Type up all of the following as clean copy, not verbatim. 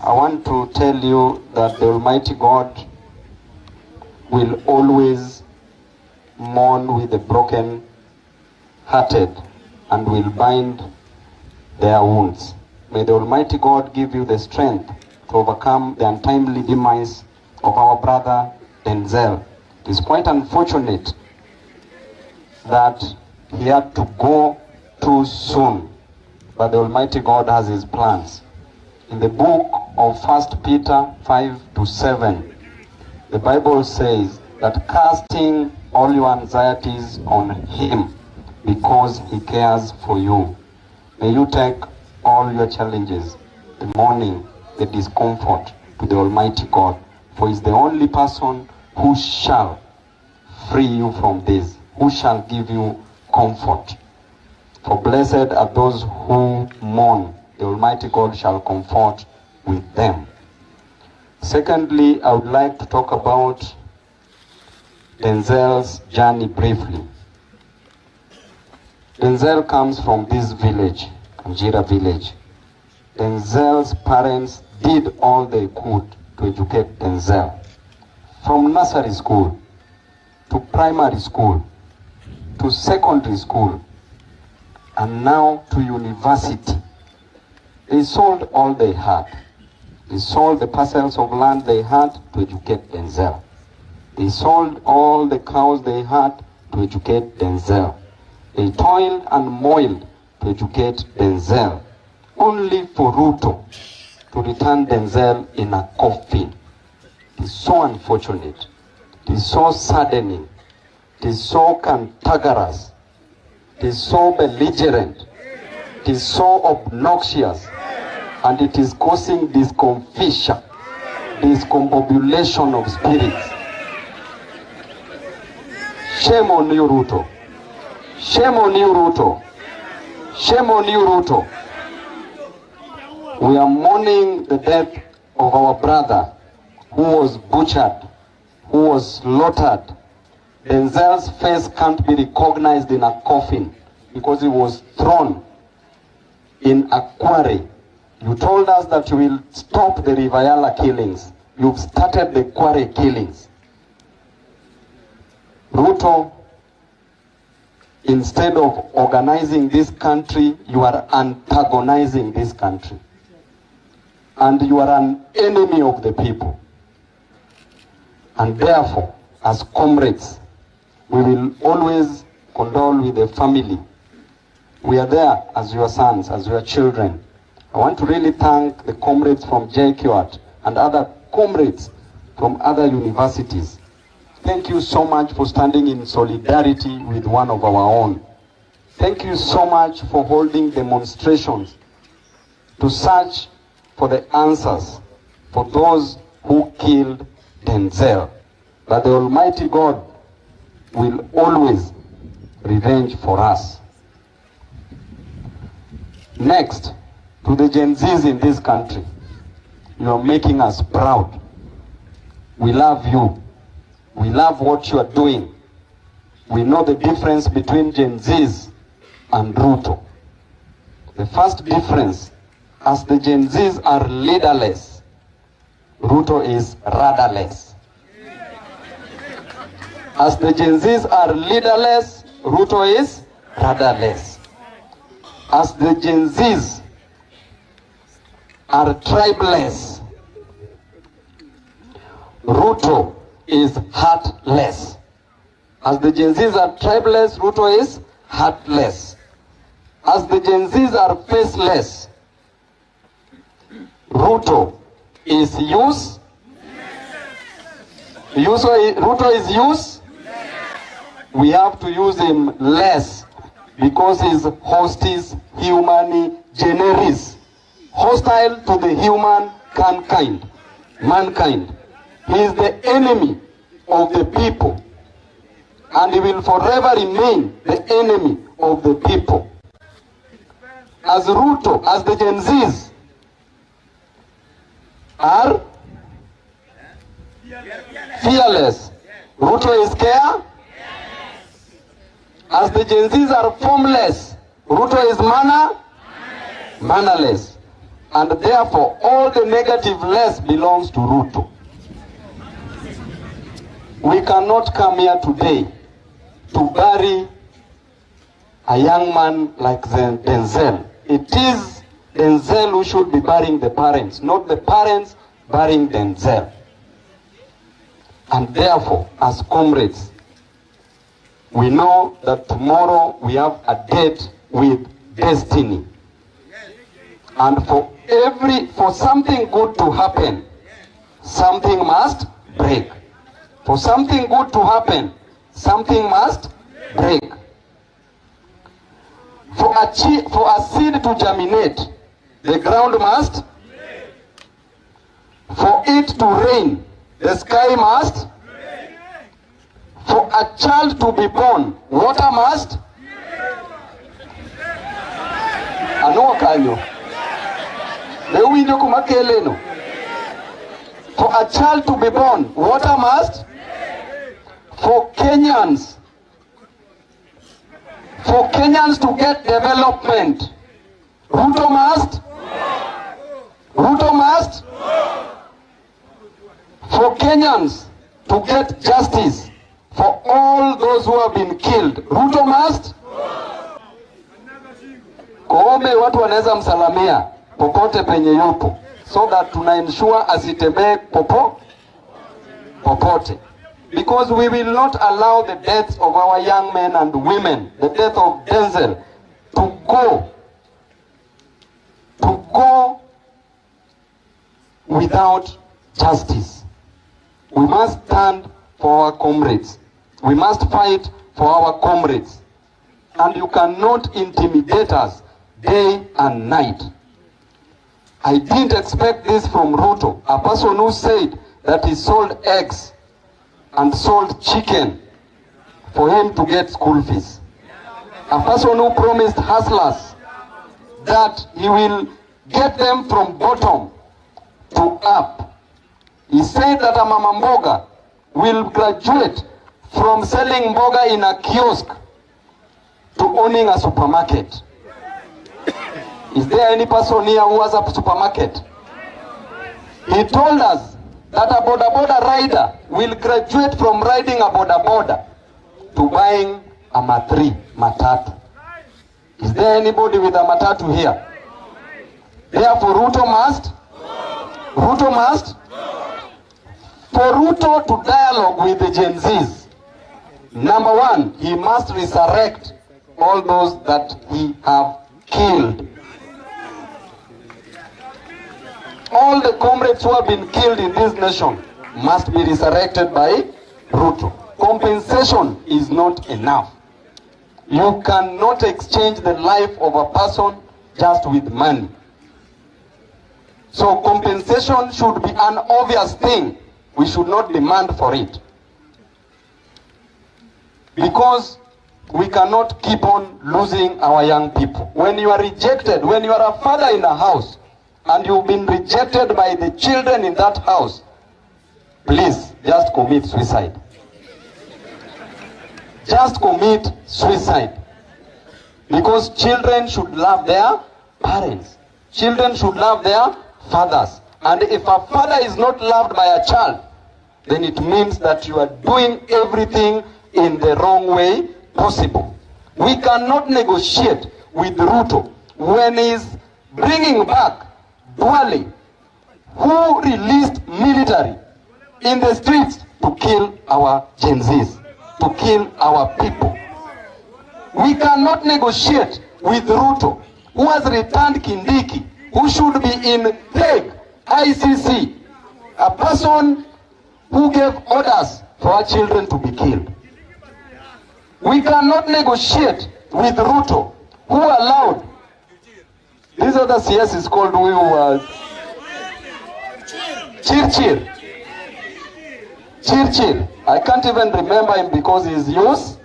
I want to tell you that the Almighty God will always mourn with the broken hearted and will bind their wounds. May the Almighty God give you the strength to overcome the untimely demise of our brother Denzel. It is quite unfortunate that he had to go too soon, but the Almighty God has his plans. In the book of 1 Peter 5-7, the Bible says that casting all your anxieties on him because he cares for you. May you take all your challenges, the mourning, the discomfort to the Almighty God, for he is the only person who shall free you from this, who shall give you comfort. For blessed are those who mourn, the Almighty God shall comfort with them. Secondly, I would like to talk about Denzel's journey briefly. Denzel comes from this village, Kanjira village. Denzel's parents did all they could to educate Denzel. From nursery school, to primary school, to secondary school, and now to university. They sold all they had. They sold the parcels of land they had to educate Denzel. They sold all the cows they had to educate Denzel. They toiled and moiled to educate Denzel, only for Ruto to return Denzel in a coffin. It is so unfortunate. It is so saddening. It is so cantankerous. It is so belligerent. It is so obnoxious. And it is causing discomfiture, discombobulation of spirits. Shame on you, Ruto. Shame on you, Ruto. Shame on you, Ruto. We are mourning the death of our brother who was butchered, who was slaughtered. Denzel's face can't be recognized in a coffin because he was thrown in a quarry. You told us that you will stop the Rivayala killings. You've started the quarry killings. Ruto, instead of organizing this country, you are antagonizing this country. And you are an enemy of the people. And therefore, as comrades, we will always condole with the family. We are there as your sons, as your children. I want to really thank the comrades from JQuat and other comrades from other universities. Thank you so much for standing in solidarity with one of our own. Thank you so much for holding demonstrations to search for the answers for those who killed Denzel. But the Almighty God will always revenge for us. Next, to the Gen Zs in this country, you are making us proud. We love you. We love what you are doing. We know the difference between Gen Zs and Ruto. The first difference, as the Gen Zs are leaderless, Ruto is rudderless. As the Gen Zs are leaderless, Ruto is rudderless. As the Gen Zs are tribeless, Ruto is heartless. As the Gen Zs are tribeless, Ruto is heartless. As the Gen Zs are faceless, Ruto is use. Ruto is use. We have to use him less because he's hostis humani generis, hostile to the human mankind. He is the enemy of the people, and he will forever remain the enemy of the people. As Ruto, as the Gen Zs are fearless, Ruto is care. As the Gen Zs are formless, Ruto is mannerless. And therefore, all the negative less belongs to Ruto. We cannot come here today to bury a young man like Denzel. It is Denzel who should be burying the parents, not the parents burying Denzel. And therefore, as comrades, we know that tomorrow we have a date with destiny. And for something good to happen, something must break. For something good to happen, something must break. For a seed to germinate, the ground must. For it to rain, the sky must. For a child to be born, water must. Ano kanyo? For a child to be born, water must. For Kenyans to get development, Ruto must. Ruto must. For Kenyans to get justice for all those who have been killed, Ruto must. Koome watu wanaweza msalamia popote penye yupo, so that tuna ensure asitembee popote. Because we will not allow the deaths of our young men and women, the death of Denzel, to go without justice. We must stand for our comrades. We must fight for our comrades. And you cannot intimidate us day and night. I didn't expect this from Ruto, a person who said that he sold eggs and sold chicken for him to get school fees. A person who promised hustlers that he will get them from bottom to up. He said that a mama mboga will graduate from selling mboga in a kiosk to owning a supermarket. Is there any person here who has a supermarket? He told us that a boda boda rider will graduate from riding a boda boda to buying a matatu. Is there anybody with a matatu here? Therefore, Ruto must. For Ruto to dialogue with the Gen Zs, number one, he must resurrect all those that he have killed. All the comrades who have been killed in this nation must be resurrected by Ruto. Compensation is not enough. You cannot exchange the life of a person just with money. So compensation should be an obvious thing. We should not demand for it. Because we cannot keep on losing our young people. When you are rejected, when you are a father in a house, and you've been rejected by the children in that house, please just commit suicide. Just commit suicide. Because children should love their parents. Children should love their fathers. And if a father is not loved by a child, then it means that you are doing everything in the wrong way possible. We cannot negotiate with Ruto when he's bringing back Duale, who released military in the streets to kill our Gen Zs, to kill our people. We cannot negotiate with Ruto, who has returned Kindiki, who should be in Hague, ICC, a person who gave orders for our children to be killed. We cannot negotiate with Ruto, who allowed, this other CS is called Chirchir. I can't even remember him because he's yours.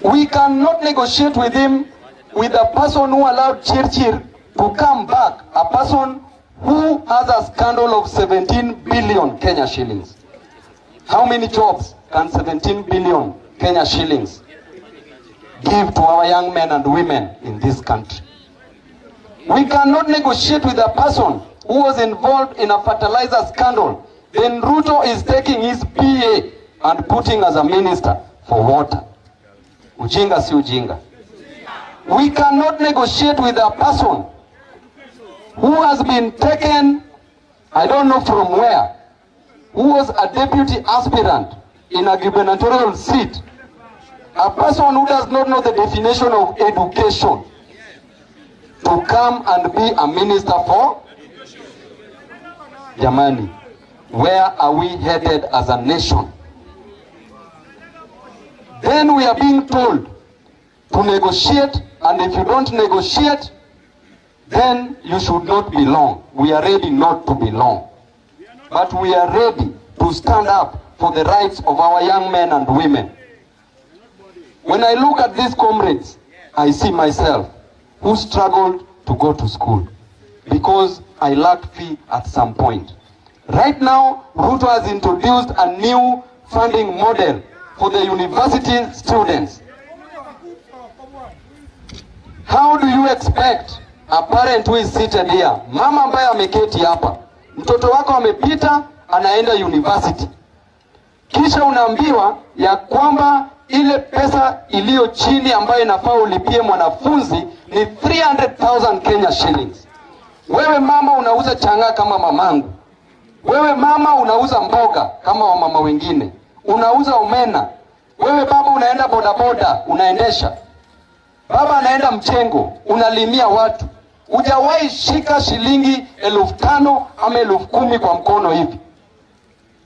We cannot negotiate with him, with a person who allowed Chirchir to come back, a person who has a scandal of 17 billion Kenya shillings. How many jobs can 17 billion Kenya shillings give to our young men and women in this country? We cannot negotiate with a person who was involved in a fertilizer scandal. Then Ruto is taking his PA and putting as a minister for water. Ujinga si ujinga. We cannot negotiate with a person who has been taken, I don't know from where, who was a deputy aspirant in a gubernatorial seat. A person who does not know the definition of education to come and be a minister for? Jamani, where are we headed as a nation? Then we are being told to negotiate, and if you don't negotiate, then you should not belong. We are ready not to belong. But we are ready to stand up for the rights of our young men and women. When I look at these comrades, I see myself who struggled to go to school because I lacked fee at some point. Right now, Ruto has introduced a new funding model for the university students. How do you expect a parent who is seated here, mama ambaye ameketi hapa, mtoto wako amepita anaenda university, kisha unaambiwa ya kwamba ile pesa iliyo chini ambayo inafaa ulipie mwanafunzi ni 300,000 Kenya shillings. Wewe mama unauza changa kama mamangu. Wewe mama unauza mboga kama wamama wengine. Unauza omena. Wewe baba unaenda bodaboda, unaendesha. Baba anaenda mchengo, unalimia watu. Hujawahi shika shilingi 5,000 ama 10,000 kwa mkono hivi.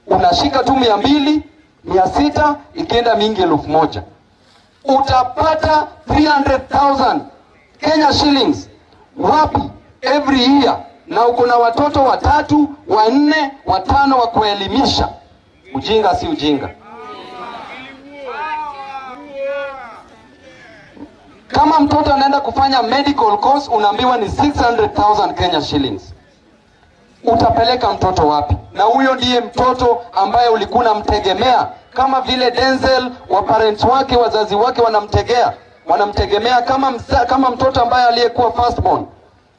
Unashika tu 200, 600, ikienda mingi 1,000. Utapata 300,000 Kenya shillings wapi every year, na uko na watoto 3, 4, 5 wa kuelimisha. Ujinga si ujinga. Kama mtoto anaenda kufanya medical course unaambiwa ni 600,000 Kenya shillings. Utapeleka mtoto wapi? Na huyo ndiye mtoto ambaye ulikuwa unamtegemea, kama vile Denzel wa parents wake, wazazi wake wanamtegemea kama mtoto ambaye aliyekuwa firstborn,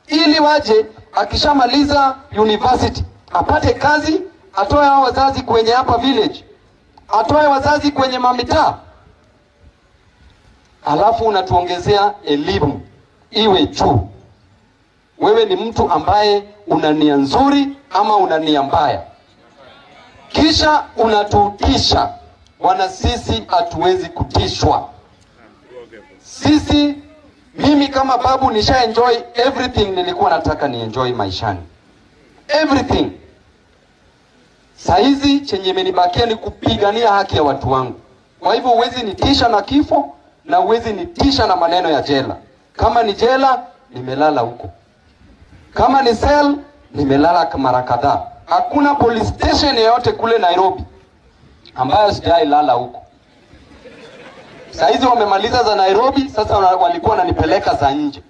ili waje akishamaliza university apate kazi, atoe hao wazazi kwenye hapa village, atoe wazazi kwenye mamitaa. Alafu unatuongezea elimu iwe juu. Wewe ni mtu ambaye una nia nzuri ama una nia mbaya, kisha unatutisha. Bwana, sisi hatuwezi kutishwa. Mimi kama babu nisha enjoy everything nilikuwa nataka ni enjoy maishani. Everything. Saizi chenye imenibakia ni kupigania haki ya watu wangu. Kwa hivyo huwezi nitisha na kifo, na huwezi nitisha na maneno ya jela. Kama ni jela, nimelala huko. Kama ni cell, nimelala mara kadhaa. Hakuna police station yoyote kule Nairobi ambayo sijai lala huko. Saizi wamemaliza za Nairobi, sasa walikuwa wananipeleka za nje.